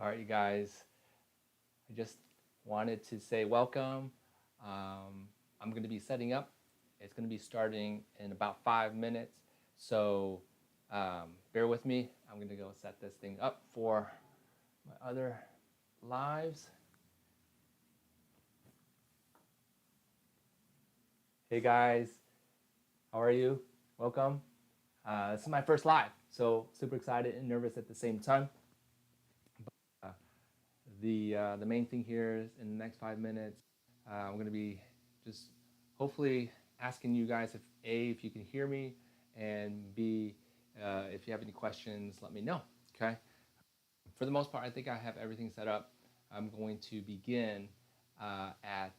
All right, you guys. I just wanted to say welcome. I'm going to be setting up. It's going to be starting in about 5 minutes. So bear with me. I'm going to go set this thing up for my other lives. Hey guys, how are you? Welcome. This is my first live, so super excited and nervous at the same time. Uh, the main thing here is in the next 5 minutes, I'm going to be just hopefully asking you guys if you can hear me, and B, if you have any questions, let me know. Okay. For the most part, I think I have everything set up. I'm going to begin at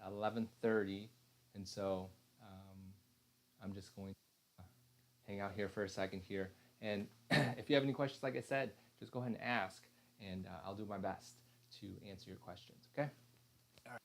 11:30, and so I'm just going to hang out here for a second here. And if you have any questions, like I said, just go ahead and ask, and I'll do my best to answer your questions. Okay. All right.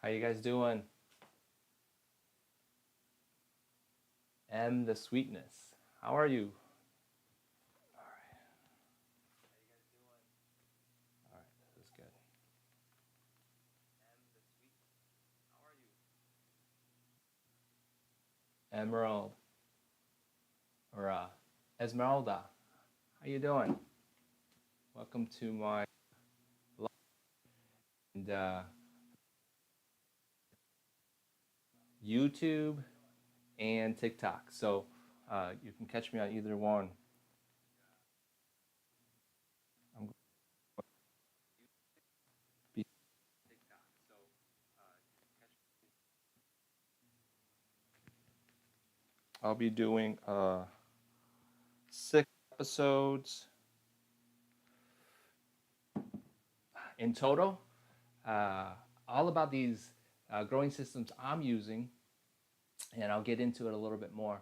How you guys doing? And the sweetness. How are you? All right. How you guys doing? All right, this is good. And the sweetness. How are you? Emerald or Esmeralda. How you doing? Welcome to my live and YouTube and TikTok. So you can catch me on either one. I'm be I'll be doing 6 episodes in total, uh, all about these growing systems I'm using, and I'll get into it a little bit more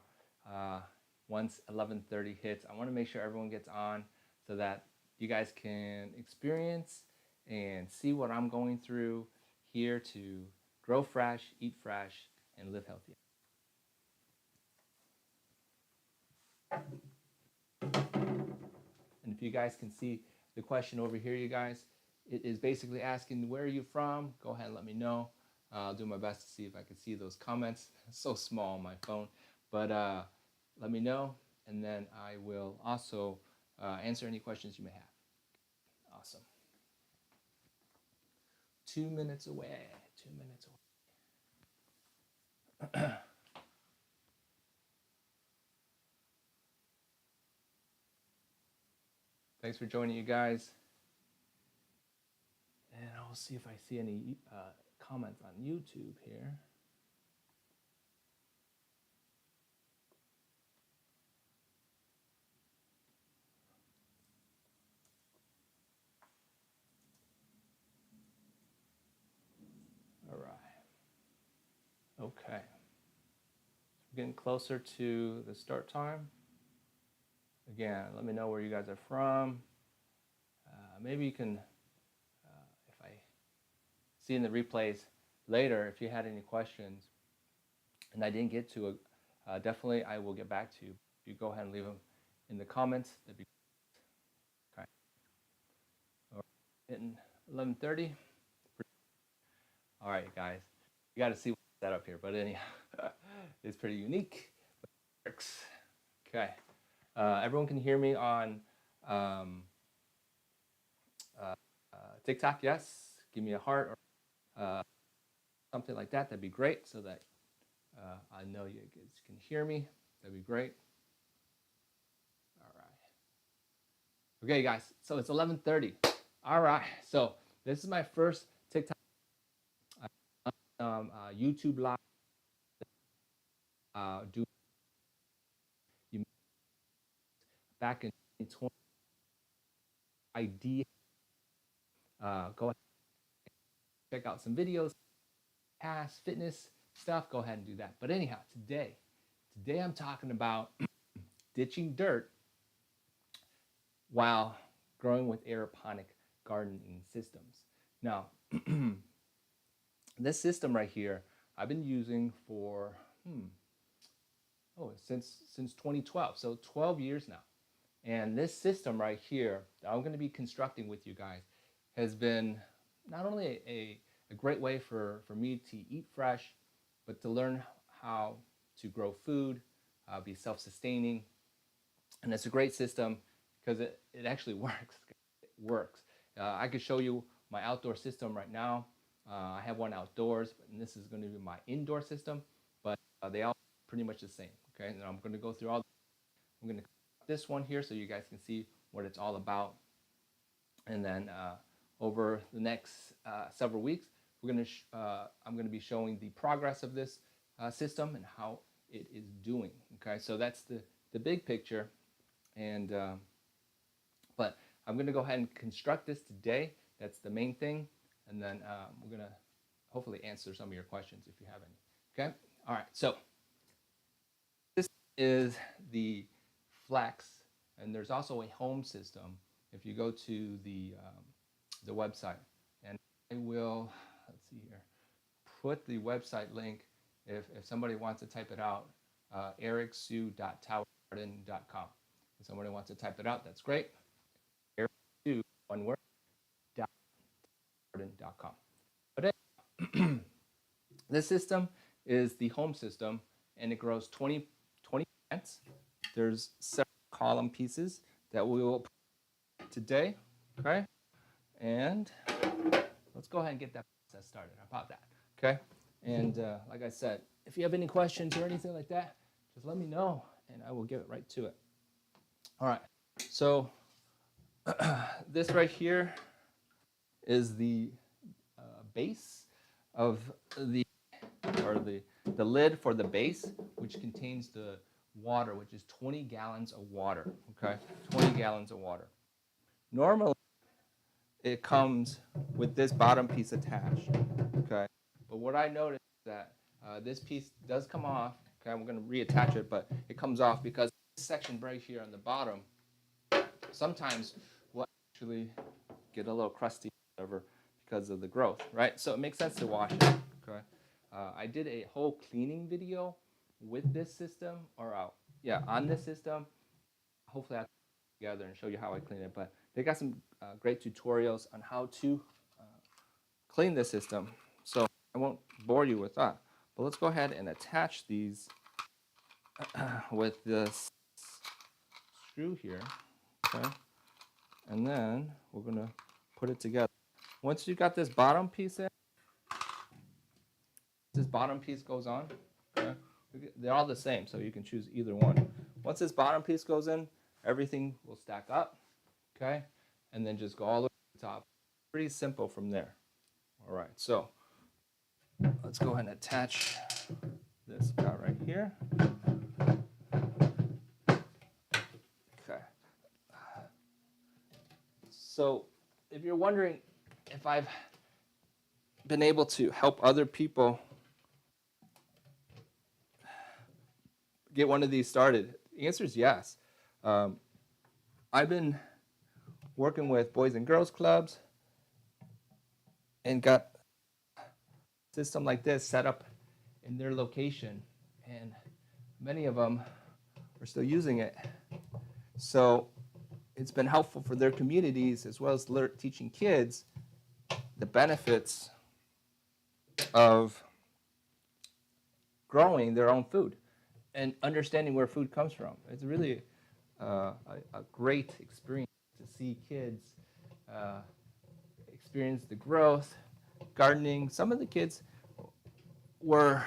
uh, once 11:30 hits. I want to make sure everyone gets on so that you guys can experience and see what I'm going through here to grow fresh, eat fresh, and live healthy. And if you guys can see the question over here, you guys, it is basically asking, where are you from? Go ahead and let me know. I'll do my best to see if I can see those comments. It's so small on my phone, but let me know, and then I will also answer any questions you may have. Awesome. 2 minutes away. 2 minutes away. Thanks for joining, you guys. And I'll see if I see any comments on YouTube here. All right. Okay. We're getting closer to the start time. Again, let me know where you guys are from. Maybe you can, if I see in the replays later, if you had any questions and I didn't get to it, definitely I will get back to you. You go ahead and leave them in the comments. That'd be okay. All right. Hitting 11:30. All right, guys. You got to see what's set up here, but anyhow, it's pretty unique. Works. Okay. Everyone can hear me on um, uh, TikTok. Yes. Give me a heart or something like that. That'd be great, so that I know you guys can hear me. That'd be great. All right. Okay, guys. So it's 11:30. All right. So this is my first TikTok, YouTube live. Do you back in 2020 idea? go ahead and check out some videos, past fitness stuff. Go ahead and do that. But anyhow, today I'm talking about ditching dirt while growing with aeroponic gardening systems. Now, this system right here, I've been using for since 2012, so 12 years now. And this system right here that I'm going to be constructing with you guys has been not only a great way for me to eat fresh, but to learn how to grow food, be self-sustaining. And it's a great system because it actually works. It works. I could show you my outdoor system right now. I have one outdoors, and this is going to be my indoor system, but they all pretty much the same. Okay, and I'm going to go through all. I'm going to this one here so you guys can see what it's all about. And then over the next several weeks, I'm going to be showing the progress of this system and how it is doing. Okay, so that's the big picture. And but I'm going to go ahead and construct this today. That's the main thing. And then we're going to hopefully answer some of your questions if you have any. Okay, all right. So this is the Flex, and there's also a home system if you go to the website. And I will, let's see here, put the website link if somebody wants to type it out, ericsue.towergarden.com. If somebody wants to type it out, that's great. Ericsue, one word, towergarden.com. But this system is the home system, and it grows 20 plants. There's several column pieces that we will put today, okay? And let's go ahead and get that process started. How about that, okay? And like I said, if you have any questions or anything like that, just let me know, and I will get right to it. All right, so this right here is the base of the lid for the base, which contains the water, which is 20 gallons of water, okay? 20 gallons of water. Normally, it comes with this bottom piece attached, okay? But what I noticed is that this piece does come off, okay? I'm going to reattach it, but it comes off because this section right here on the bottom, sometimes will actually get a little crusty or whatever because of the growth, right? So it makes sense to wash it, okay? I did a whole cleaning video with this system, or on this system. Hopefully I'll put it together and show you how I clean it. But they got some great tutorials on how to clean this system. So I won't bore you with that. But let's go ahead and attach these with this screw here, okay? And then we're gonna put it together. Once you got this bottom piece in, this bottom piece goes on, okay? They're all the same, so you can choose either one. Once this bottom piece goes in, everything will stack up, okay? And then just go all the way to the top. Pretty simple from there. All right, so let's go ahead and attach this guy right here. Okay. So if you're wondering if I've been able to help other people get one of these started, the answer is yes. I've been working with boys and girls clubs and got a system like this set up in their location, and many of them are still using it. So it's been helpful for their communities as well as teaching kids the benefits of growing their own food and understanding where food comes from. It's really a great experience to see kids experience the growth, gardening. Some of the kids were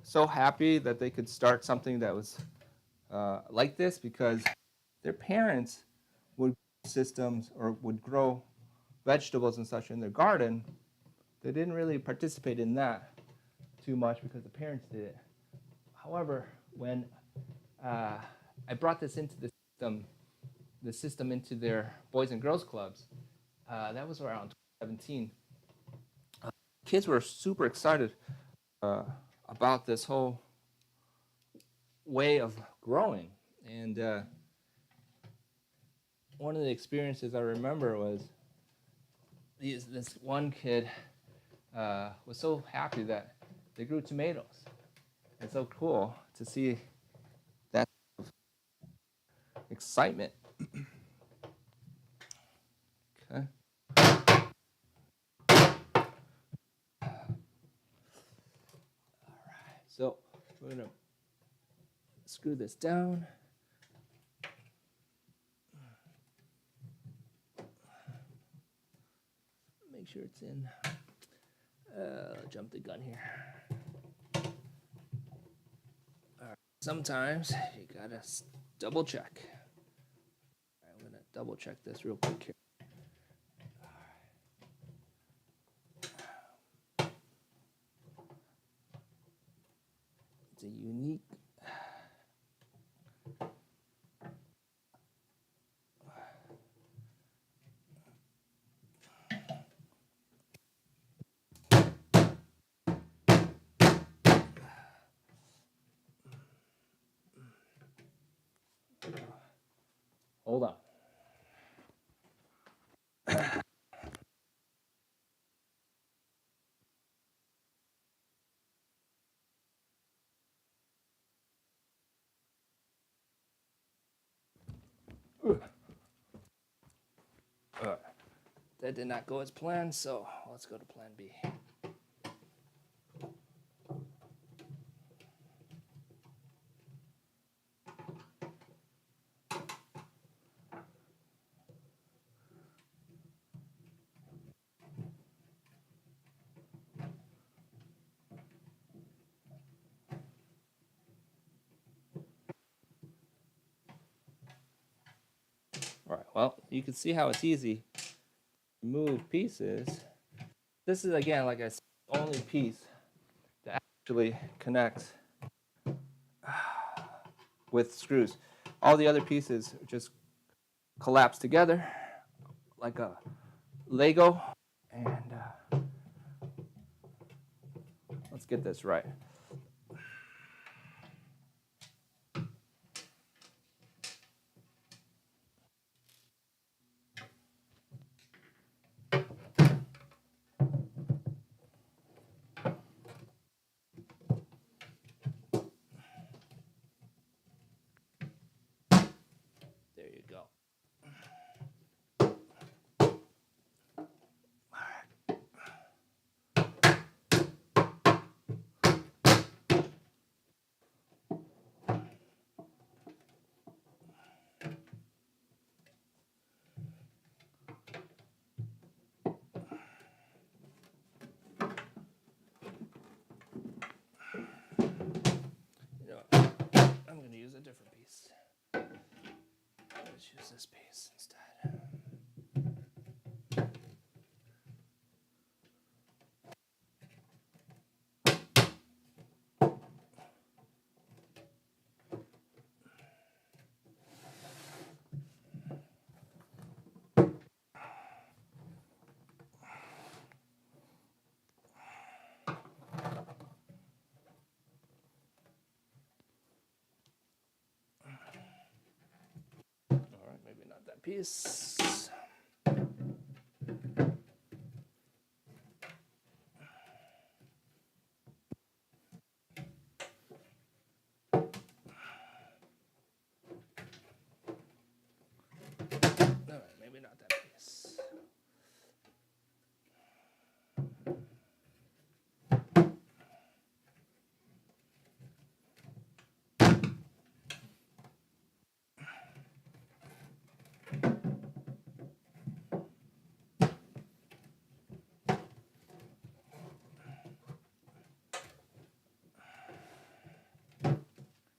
so happy that they could start something that was like this because their parents would grow systems or would grow vegetables and such in their garden. They didn't really participate in that too much because the parents did it. However, when I brought this into the system into their boys and girls clubs, That was around 2017. Kids were super excited about this whole way of growing. And one of the experiences I remember was this one kid was so happy that they grew tomatoes. It's so cool to see that excitement. Okay. So we're gonna screw this down. Make sure it's in. Jump the gun here. All right. Sometimes you gotta double check. I'm gonna double check this real quick here. It's a unique. Hold on. All right. That did not go as planned, so let's go to plan B. All right, well, you can see how it's easy to move pieces. This is, again, like I said, the only piece that actually connects with screws. All the other pieces just collapse together like a Lego. And let's get this right. There you go. You know what? I'm going to use a different piece. Let's use this piece instead. All right, maybe not that piece. All right, maybe not that piece.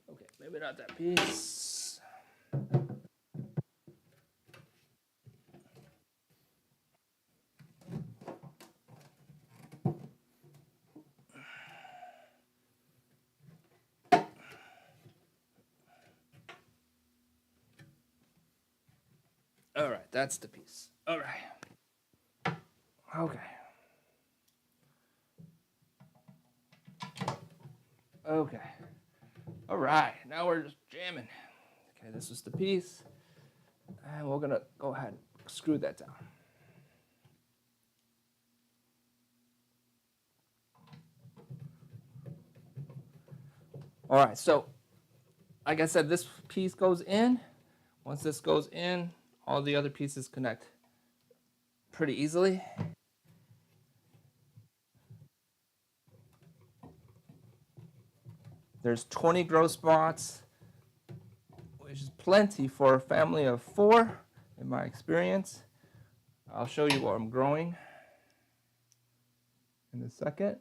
Okay, maybe not that piece. All right, that's the piece. All right. Okay. Okay. All right. Now we're just jamming. Okay, this is the piece. And we're going to go ahead and screw that down. All right, so like I said, this piece goes in. Once this goes in, all the other pieces connect pretty easily. There's 20 grow spots, which is plenty for a family of 4, in my experience. I'll show you what I'm growing in a second.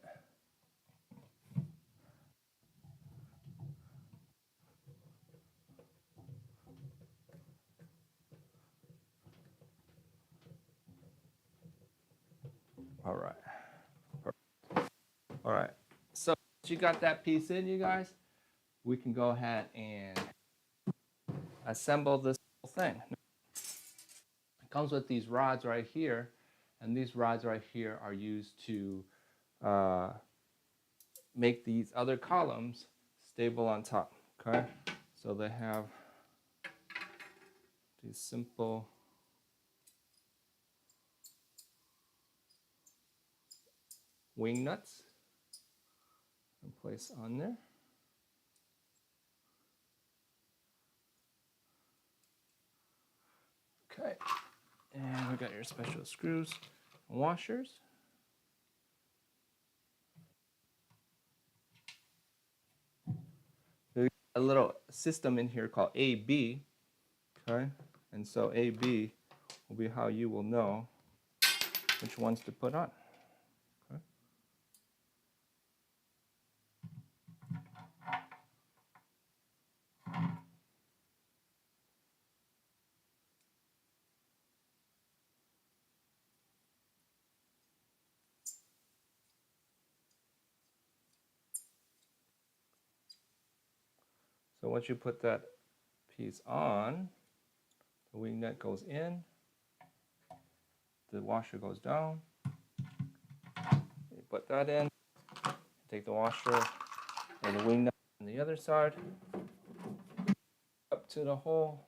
All right. All right. So once you got that piece in, you guys, we can go ahead and assemble this whole thing. It comes with these rods right here, and these rods right here are used to make these other columns stable on top. Okay, so they have these simple wing nuts and place on there. Okay, and we got your special screws and washers. There's a little system in here called AB. Okay, and so AB will be how you will know which ones to put on. Okay. So once you put that piece on, the wing nut goes in, the washer goes down. You put that in, take the washer and the wing nut on the other side, up to the hole,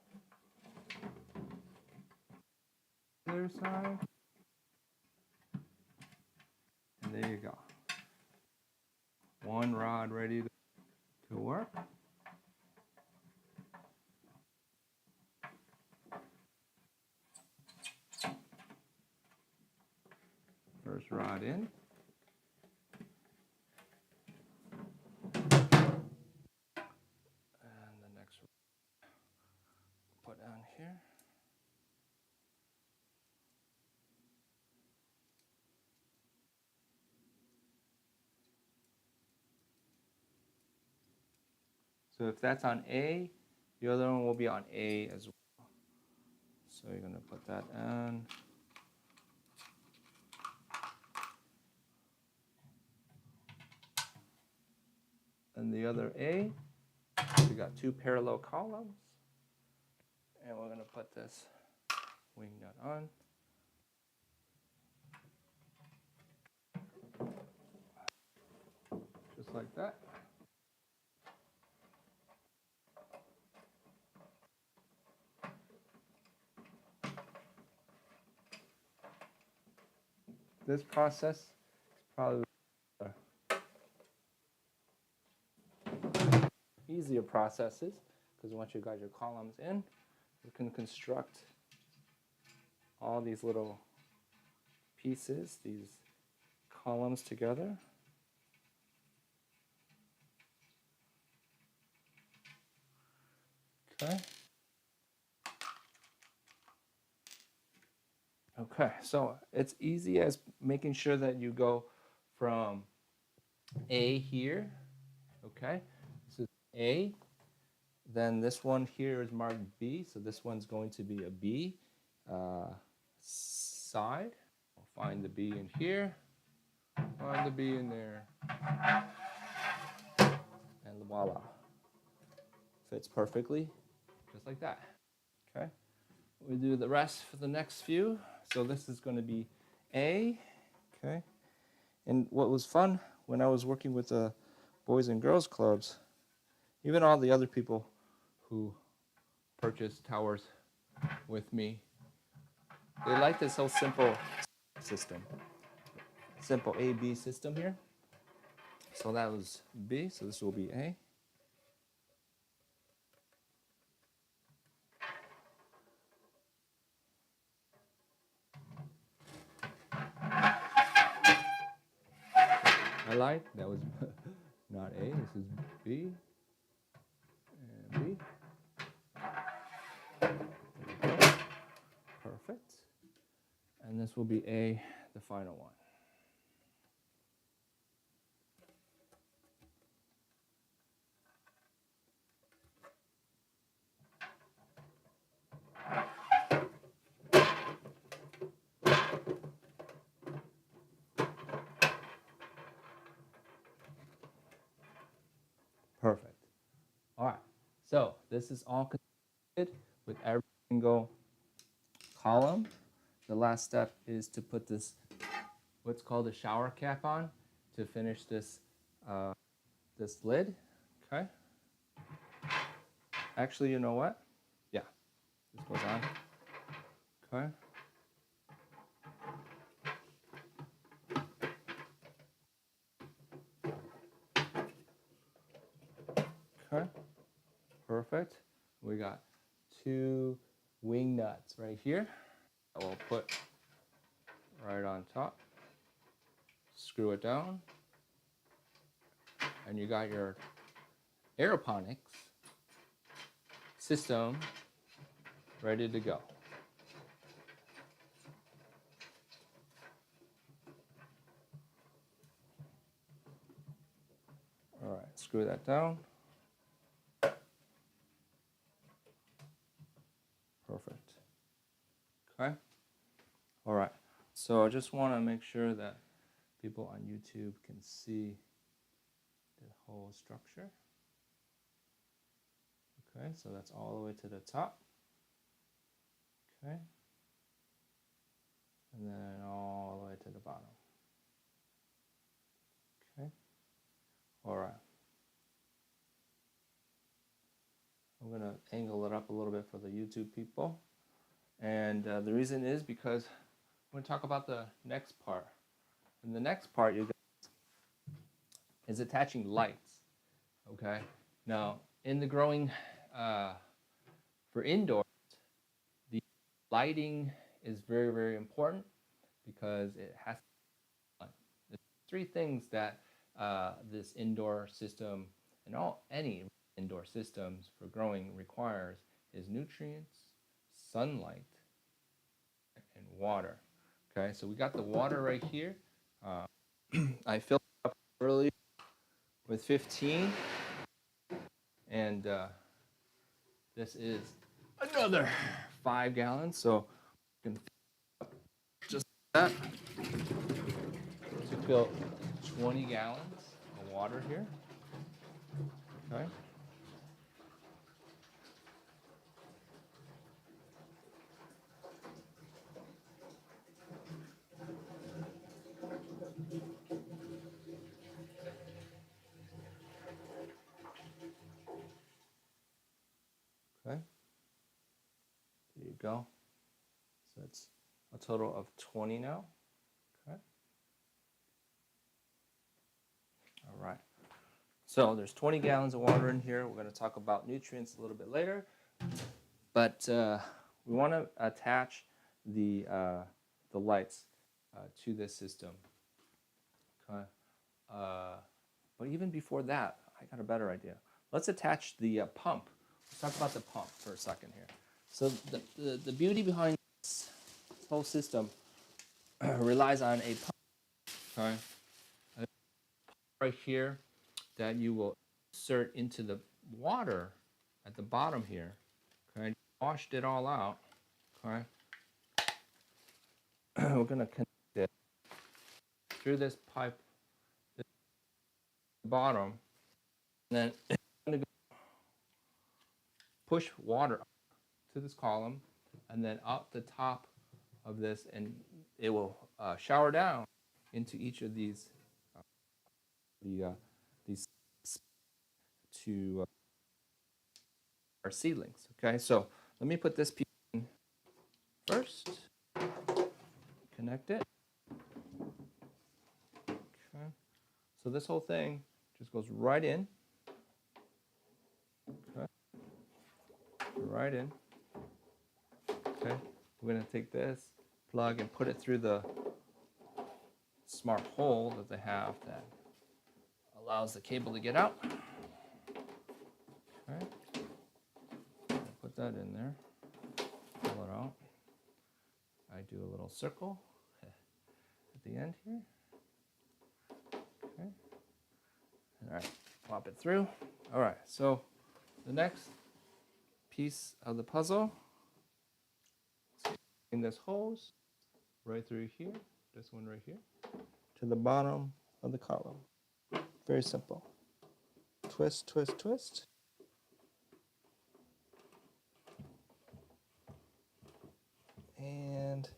other side, and there you go. One rod ready to work. First rod in. And the next put on here. So if that's on A, the other one will be on A as well. So you're going to put that on. And the other A, we got 2 parallel columns. And we're going to put this wing nut on. Just like that. This process is probably easier processes because once you got your columns in, you can construct all these little pieces, these columns together. Okay. Okay, so it's easy as making sure that you go from A here, okay? So A, then this one here is marked B, so this one's going to be a B side. I'll find the B in here, find the B in there, and voila. Fits perfectly, just like that, okay? We do the rest for the next few. So this is going to be A, Okay. And what was fun when I was working with the Boys and Girls Clubs, even all the other people who purchased towers with me, they like this whole simple system. Simple A-B system here. So that was B, so this will be A. I lied, that was not A, this is B, and B. There we go. Perfect. And this will be A, the final one. Perfect. All right, so this is all completed with every single column. The last step is to put this, what's called a shower cap on to finish this, this lid, okay? Actually, you know what? Yeah, this goes on, okay? Okay, perfect. We got 2 wing nuts right here that we'll put right on top. Screw it down. And you got your aeroponics system ready to go. All right, screw that down. Perfect. Okay. All right. So I just want to make sure that people on YouTube can see the whole structure. Okay, so that's all the way to the top. Okay. And then all the way to the bottom. Okay. All right. I'm going to angle it up a little bit for the YouTube people. And the reason is because I'm going to talk about the next part. And the next part, you guys, is attaching lights. Okay. Now, in the growing, for indoors, the lighting is very, very important because it has to be. There's 3 things that this indoor system and any indoor systems for growing requires is nutrients, sunlight, and water. Okay, so we got the water right here. I filled it up early with 15, and this is another 5 gallons. So you can just that to fill 20 gallons of water here. Okay. Okay. There you go. So that's a total of 20 now. Okay. All right. So there's 20 gallons of water in here. We're going to talk about nutrients a little bit later. But we want to attach the lights to this system. Okay. But even before that, I got a better idea. Let's attach the pump. Let's talk about the pump for a second here. So the beauty behind this whole system relies on a pump. Okay. A pump right here that you will insert into the water at the bottom here. Okay. Washed it all out. Okay. We're gonna connect it through this pipe, the bottom, and then I'm gonna push water up to this column, and then up the top of this, and it will shower down into each of these these to our seedlings. Okay, so let me put this piece in first. Connect it. Okay, so this whole thing just goes right in. Okay, right in. Okay, we're gonna take this plug and put it through the smart hole that they have that allows the cable to get out. Okay, put that in there, pull it out. I do a little circle at the end here. Okay, all right, pop it through. All right, so the next piece of the puzzle in this hose right through here, this one right here, to the bottom of the column. Very simple. Twist, twist, twist. And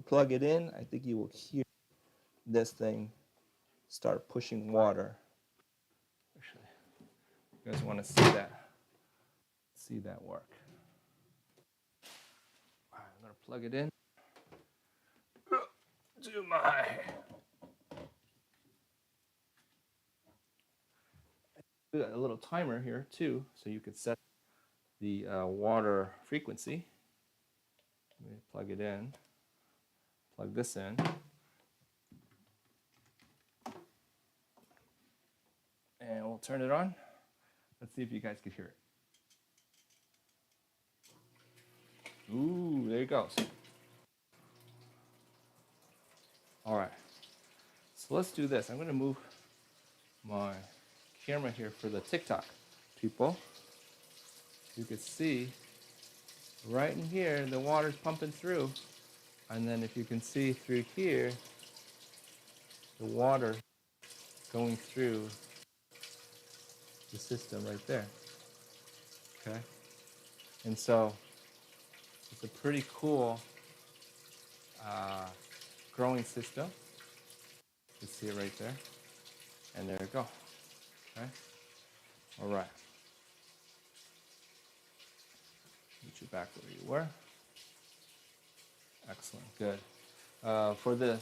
plug it in. I think you will hear this thing start pushing water. Actually, you guys want to see that work. All right, I'm going to plug it in to my a little timer here too, so you could set the water frequency. Let me plug it in, plug this in. And we'll turn it on. Let's see if you guys can hear it. Ooh, there it goes. All right, so let's do this. I'm gonna move my camera here for the TikTok people. You can see right in here, the water's pumping through. And then if you can see through here, the water going through the system right there. Okay. And so it's a pretty cool growing system. You see it right there. And there you go. Okay. All right. Get you back where you were. Excellent. Good. For the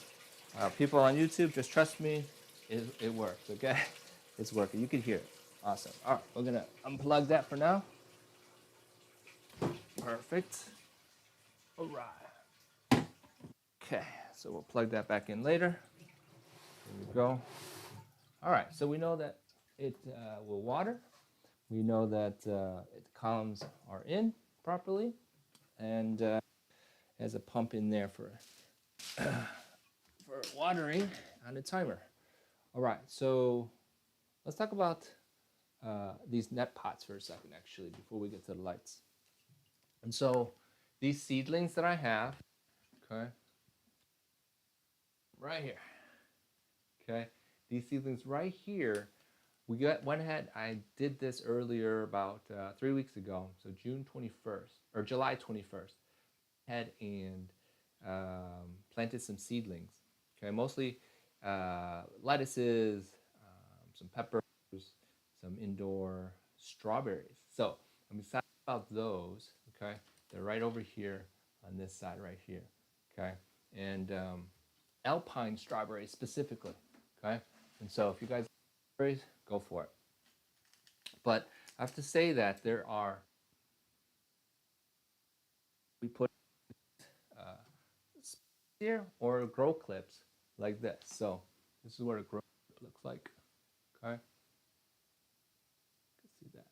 people on YouTube, just trust me, it works, okay? It's working. You can hear it. Awesome. All right, we're going to unplug that for now. Perfect. All right. Okay, so we'll plug that back in later. There we go. All right, so we know that it will water. We know that the columns are in properly, and has a pump in there for watering on the timer. All right, so let's talk about these net pots for a second, actually, before we get to the lights. And so these seedlings that I have, okay, right here, okay, these seedlings right here, went ahead, I did this earlier about 3 weeks ago, so June 21st, or July 21st, had and planted some seedlings, okay, mostly lettuces, some peppers, some indoor strawberries. So I'm excited about those, okay? They're right over here on this side right here, okay? And alpine strawberries specifically, okay? And so if you guys like strawberries, go for it. But I have to say that we put here or grow clips like this. So this is what a grow clip looks like, okay? You can see that,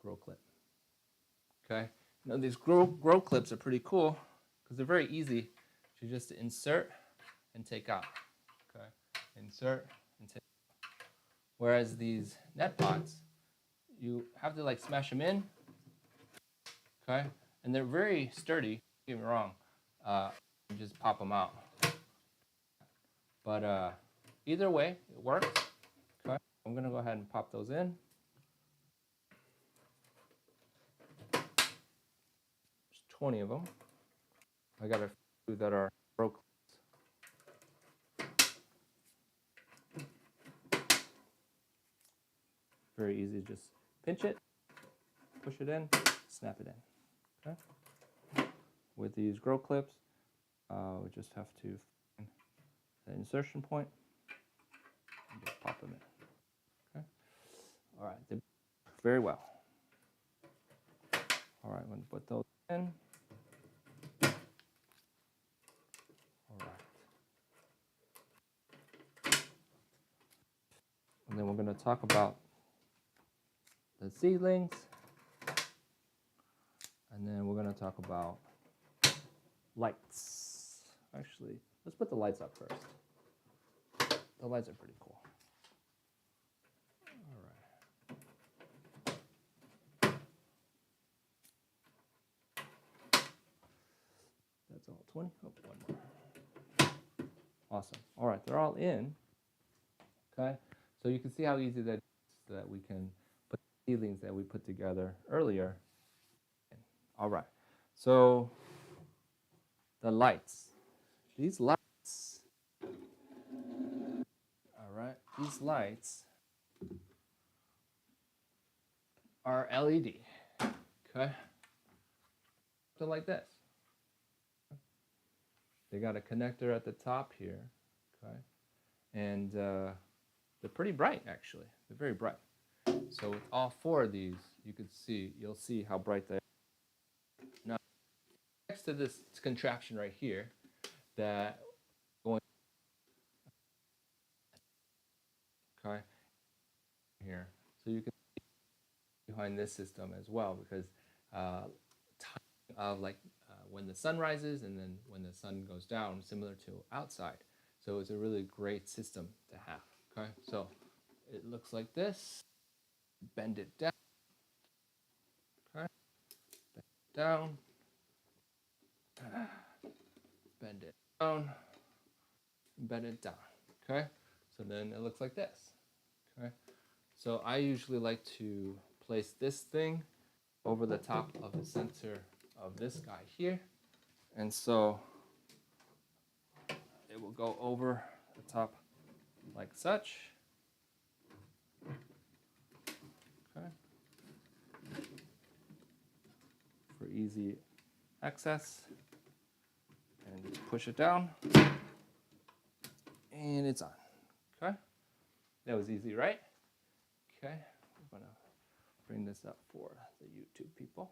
grow clip, okay? Now these grow clips are pretty cool because they're very easy to just insert and take out, okay? Insert and take out. Whereas these net pots, you have to like smash them in, okay? And they're very sturdy, don't get me wrong. You just pop them out. But either way, it works, okay? I'm gonna go ahead and pop those in. There's 20 of them. I got a few that are broke. very easy. Just pinch it, push it in, snap it in. Okay. With these grow clips, we just have to find the insertion point and just pop them in. Okay. All right. They work very well. All right. I'm going to put those in. All right. And then we're going to talk about the seedlings. And then we're going to talk about lights. Actually, let's put the lights up first. The lights are pretty cool. All right. That's all 20. Oh, one more. Awesome. All right, they're all in. Okay, so you can see how easy that is, so that we can put the seedlings that we put together earlier in. All right, so the lights. These lights, all right, these lights are LED. Okay, so like this. They got a connector at the top here. Okay, and they're pretty bright actually. They're very bright. So with all four of these, you'll see how bright they are. Now, next to this contraption right here, that going okay here, so you can see behind this system as well, because timing of like when the sun rises and then when the sun goes down, similar to outside. So it's a really great system to have. Okay, so it looks like this. Bend it down. Okay, bend it down. Bend it down. Bend it down. Okay, so then it looks like this. Okay, so I usually like to place this thing over the top of the center of this guy here, and so it will go over the top like such. Okay, for easy access, and just push it down, and it's on. Okay, that was easy, right? Okay, we're gonna bring this up for the YouTube people.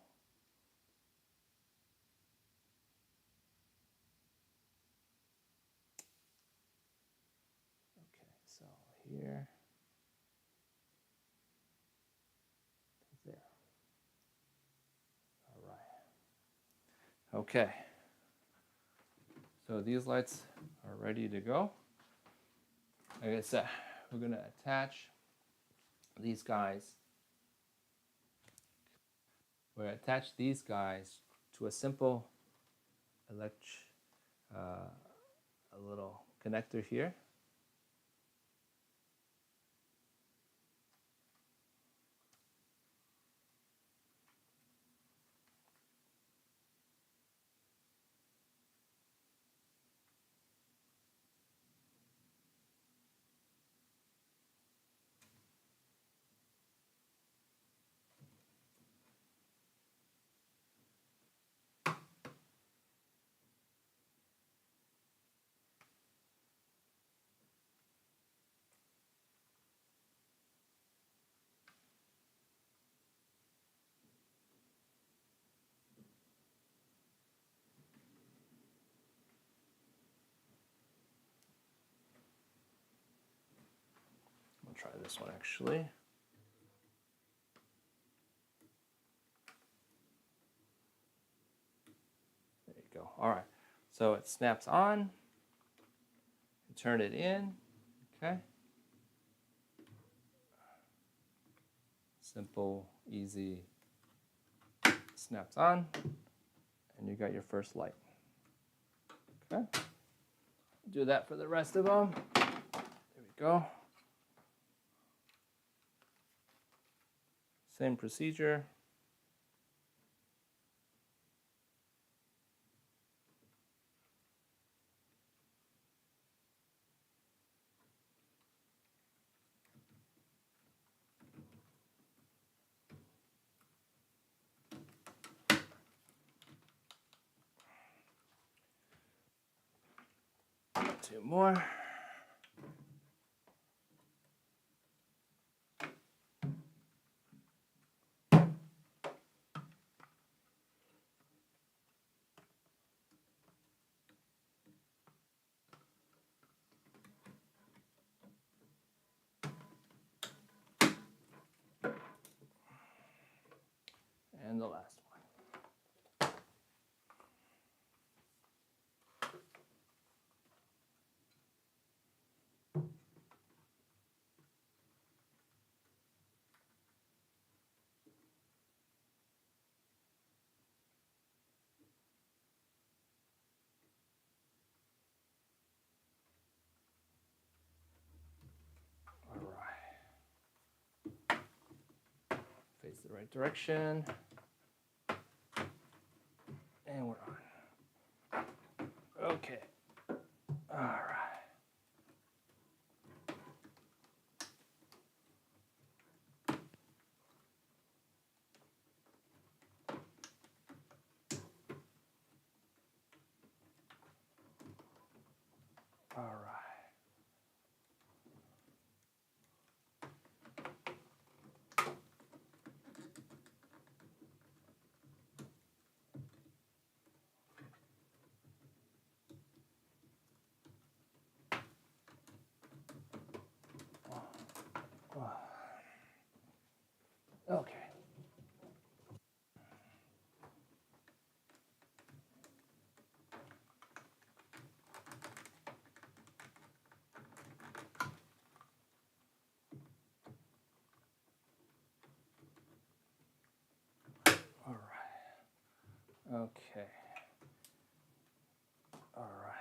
Okay, so here, there. All right. Okay. So these lights are ready to go. Like I said, we're gonna attach these guys. We're gonna attach these guys to a simple a little connector here. I'll try this one actually. There you go. All right. So it snaps on. Turn it in. Okay. Simple, easy. Snaps on, and you got your first light. Okay. Do that for the rest of them. There we go. Same procedure. 2 more. And the last one. All right. Face the right direction. And we're on. Okay. All right. All right. Okay. All right. Okay. All right.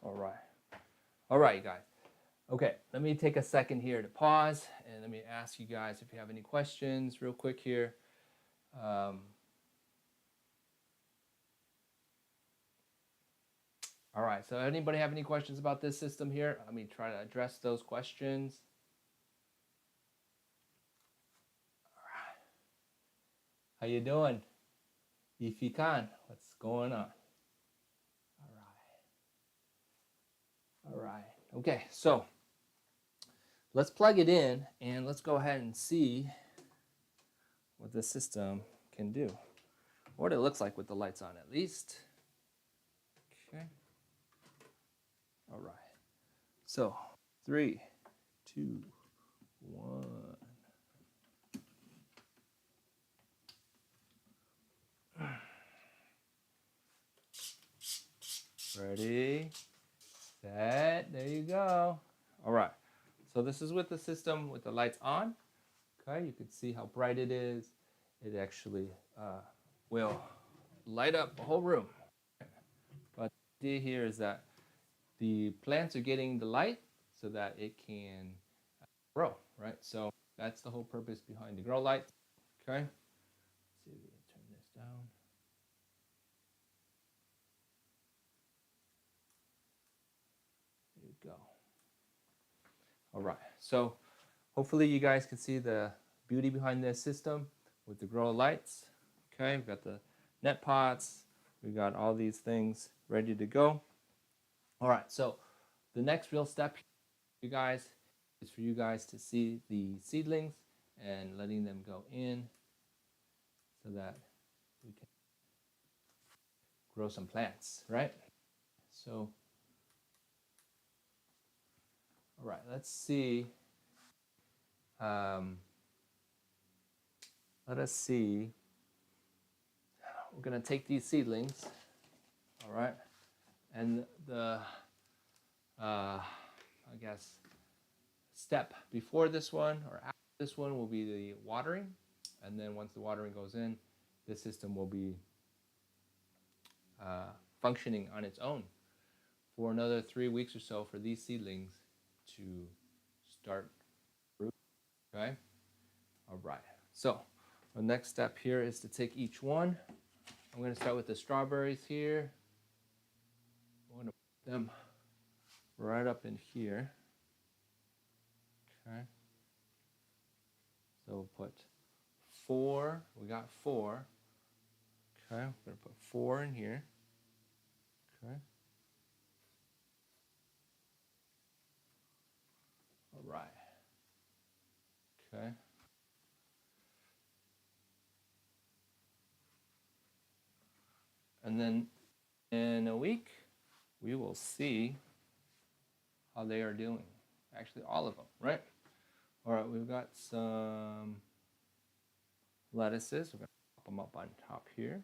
All right. All right, you guys. Okay, let me take a second here to pause and let me ask you guys if you have any questions real quick here. All right, so anybody have any questions about this system here? Let me try to address those questions. All right. How you doing? If you can, what's going on? All right. All right. Okay, so let's plug it in and let's go ahead and see what the system can do. What it looks like with the lights on at least. Okay. All right. So 3, 2, 1. Ready, set, there you go. All right, so this is with the system with the lights on. Okay, you can see how bright it is. It actually will light up the whole room. But the idea here is that the plants are getting the light so that it can grow, right? So that's the whole purpose behind the grow lights. Okay, let's see if we can turn this down. There you go. All right, so hopefully you guys can see the beauty behind this system with the grow lights. Okay, we've got the net pots, we got all these things ready to go. All right, so the next real step, you guys, is for you guys to see the seedlings and letting them go in so that we can grow some plants, right? So, all right, let's see. Let us see. We're gonna take these seedlings, all right, and the I guess step before this one or after this one will be the watering, and then once the watering goes in, the system will be functioning on its own for another 3 weeks or so for these seedlings to start fruit. Okay, all right, so the next step here is to take each one. I'm going to start with the strawberries here. I'm going to put them right up in here. Okay, So we'll put 4. We got 4. Okay, we're going to put 4 in here. Okay. All right. Okay. And then in a week, we will see how they are doing. Actually, all of them, right? All right, we've got some lettuces. We're going to pop them up on top here.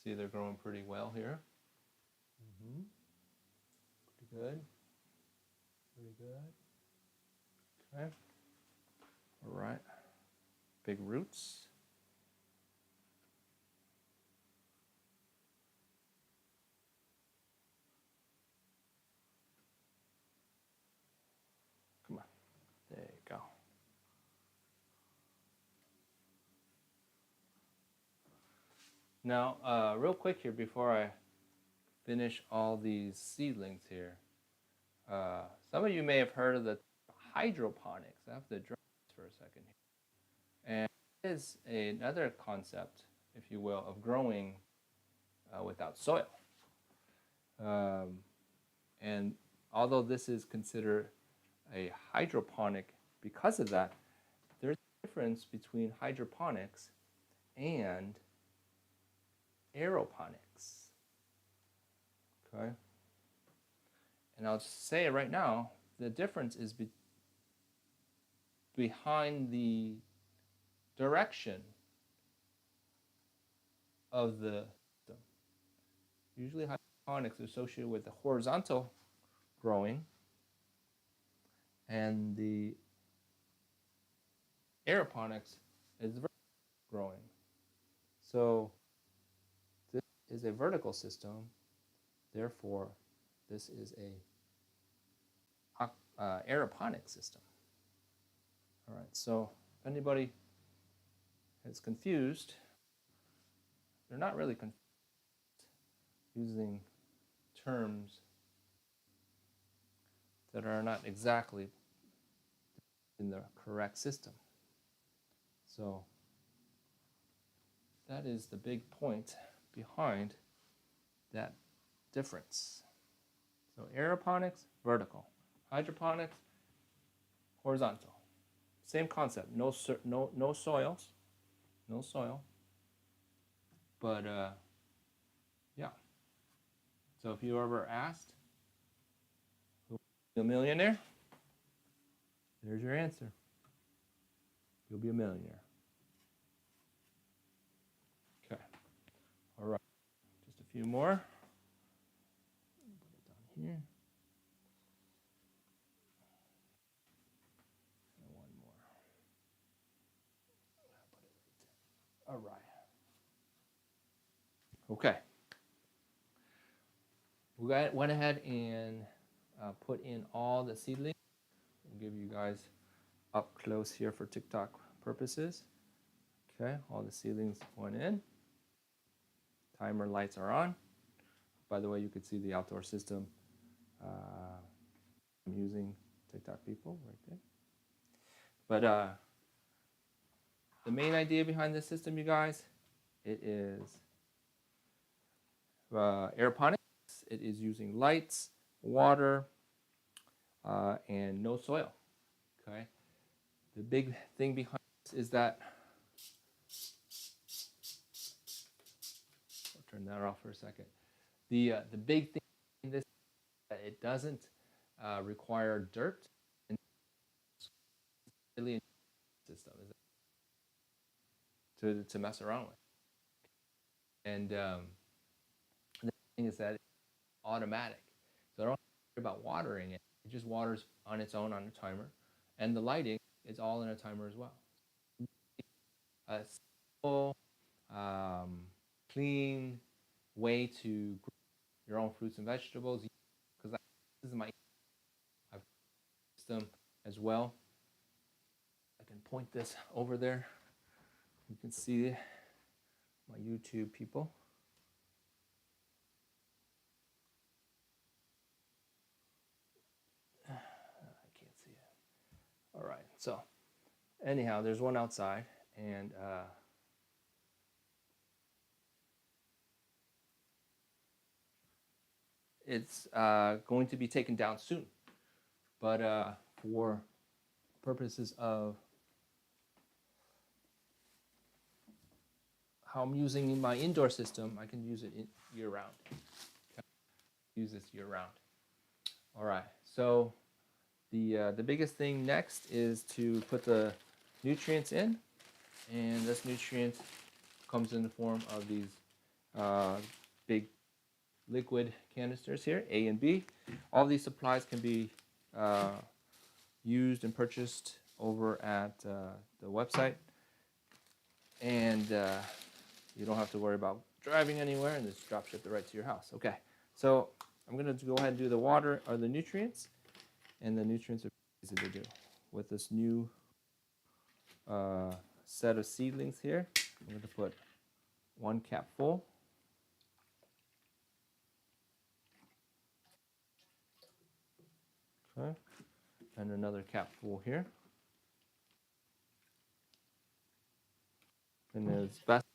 See, they're growing pretty well here. Pretty good. Pretty good. Okay. All right. Big roots. Come on. There you go. Now, real quick here before I finish all these seedlings here. Some of you may have heard of the hydroponics. I have to address this for a second here. And it is another concept, if you will, of growing without soil. And although this is considered a hydroponic because of that, there's a difference between hydroponics and aeroponics. Okay? And I'll just say it right now, the difference is behind the direction of the system. Usually hydroponics is associated with the horizontal growing, and the aeroponics is vertical growing. So this is a vertical system, therefore this is a aeroponic system. All right, so if anybody is confused, they're not really confused using terms that are not exactly in the correct system. So that is the big point behind that difference. So aeroponics, vertical. Hydroponics, horizontal. Same concept. No soils, no soil. But yeah. So if you ever asked, who will be a millionaire? There's your answer. You'll be a millionaire. Okay. All right. Just a few more. Put it down here. And one more. All right. Okay. We went ahead and put in all the seedlings. We'll give you guys up close here for TikTok purposes. Okay, all the seedlings went in. Timer lights are on. By the way, you could see the outdoor system. I'm using TikTok people right there. But the main idea behind this system, you guys, it is aeroponics. It is using lights, water, and no soil. Okay. The big thing behind this is that, I'll turn that off for a second. The big thing in this is that it doesn't require dirt and really system to mess around with. And the thing is that it's automatic, so I don't have to worry about watering it. It just waters on its own on a timer, and the lighting is all in a timer as well. A simple, clean way to grow your own fruits and vegetables. Because this is my system as well. I can point this over there. You can see my YouTube people. So anyhow, there's one outside, and it's going to be taken down soon. But for purposes of how I'm using my indoor system, I can use it year round. Use this year round. All right. So the biggest thing next is to put the nutrients in, and this nutrient comes in the form of these big liquid canisters here, A and B. All these supplies can be used and purchased over at the website, and you don't have to worry about driving anywhere, and just drop ship it right to your house. Okay, so I'm going to go ahead and do the water or the nutrients, and the nutrients are easy to do with this new set of seedlings here. I'm going to put 1 cap full. Okay, and another cap full here. And it's best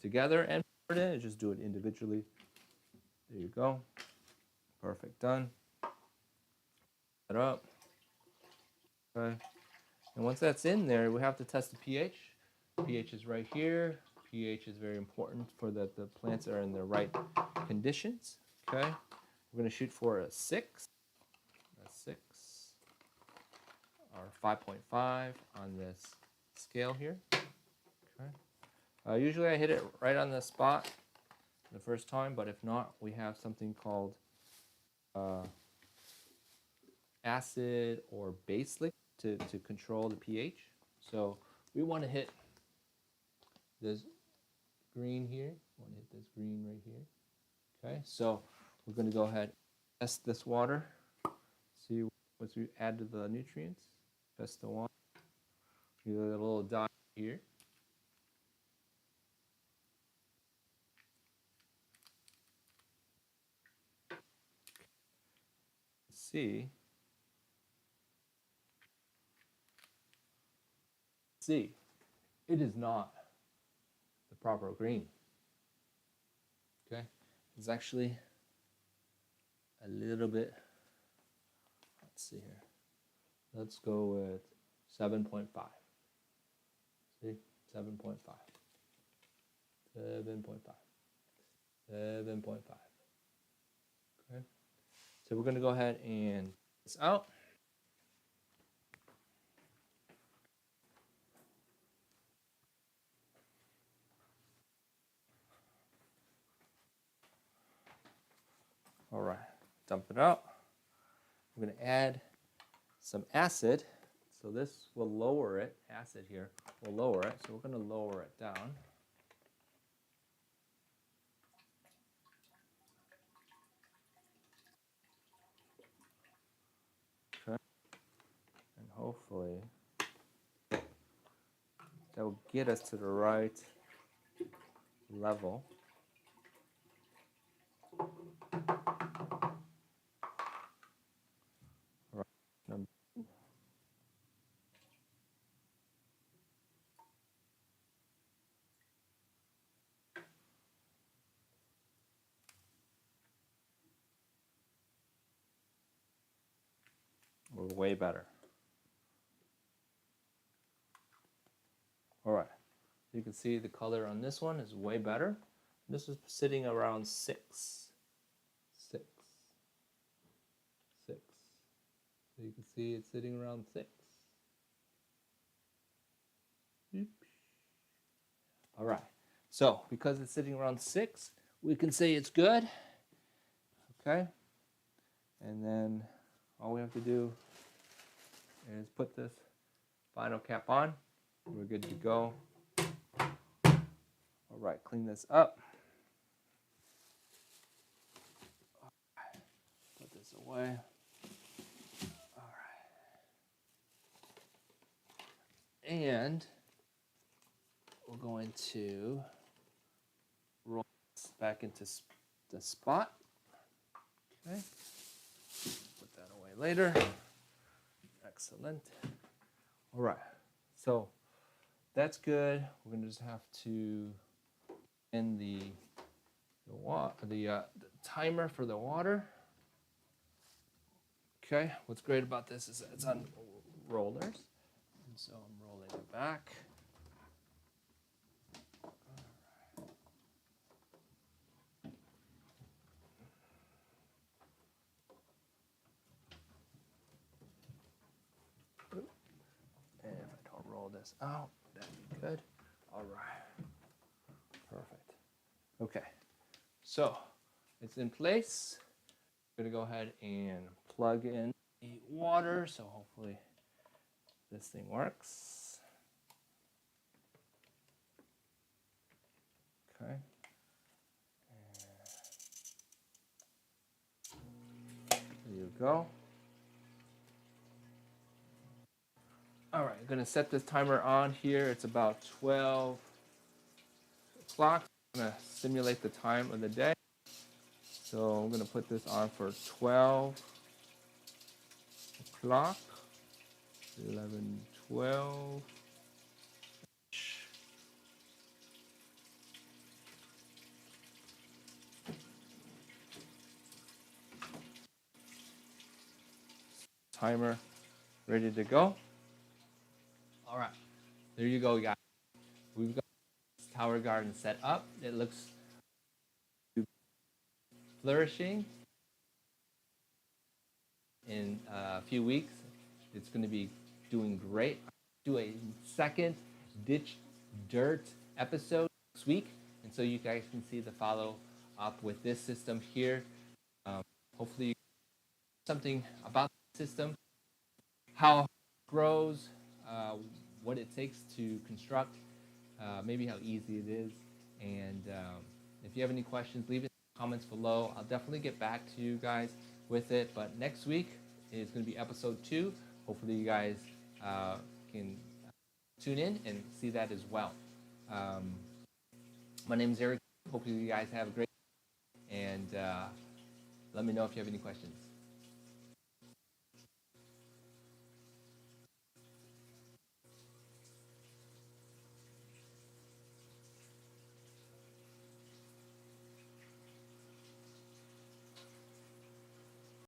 together and pour it in. Just do it individually. There you go. Perfect. Done. Set up. Okay. And once that's in there, we have to test the pH. pH is right here. pH is very important for that the plants are in the right conditions. Okay. We're going to shoot for a 6. A 6 or 5.5 on this scale here. Okay. Usually I hit it right on the spot the first time, but if not, we have something called acid or base liquid to control the pH. So we want to hit this green here. We want to hit this green right here. Okay, so we're going to go ahead and test this water. See once we add to the nutrients. Test the water. Get a little dot here. See. It is not the proper green. Okay, it's actually a little bit. Let's see here. Let's go with 7.5. See, 7.5. 7.5. 7.5. Okay. So we're going to go ahead and this out. All right, dump it out. We're going to add some acid. So this will lower it. Acid here will lower it. So we're going to lower it down. Okay. And hopefully that will get us to the right level. All right. We're way better. All right. You can see the color on this one is way better. This is sitting around 6. 6. 6. So you can see it's sitting around 6. All right. So because it's sitting around 6, we can say it's good. Okay. And then all we have to do is put this final cap on. We're good to go. All right, clean this up. Put this away. All right. And we're going to roll this back into the spot. Okay. Put that away later. Excellent. All right, so that's good. We're gonna just have to end the timer for the water. Okay, what's great about this is that it's on rollers, and so I'm rolling it back. And if I don't roll this out, that'd be good. All right, perfect. Okay, so it's in place. I'm gonna go ahead and plug in the water, so hopefully this thing works. Okay. There you go. All right, I'm gonna set this timer on here. It's about 12 o'clock. I'm gonna simulate the time of the day. So I'm gonna put this on for 12 o'clock. 11, 12. Timer ready to go. All right, there you go, guys. We've got this tower garden set up. It looks flourishing. In a few weeks, it's going to be doing great. Do a second ditch dirt episode next week, and so you guys can see the follow up with this system here. Hopefully, you something about the system, how it grows, what it takes to construct, maybe how easy it is. And if you have any questions, leave it in the comments below. I'll definitely get back to you guys with it. But next week is going to be episode 2. Hopefully, you guys can tune in and see that as well. Um, my name is Eric. Hopefully, you guys have a great day, and let me know if you have any questions.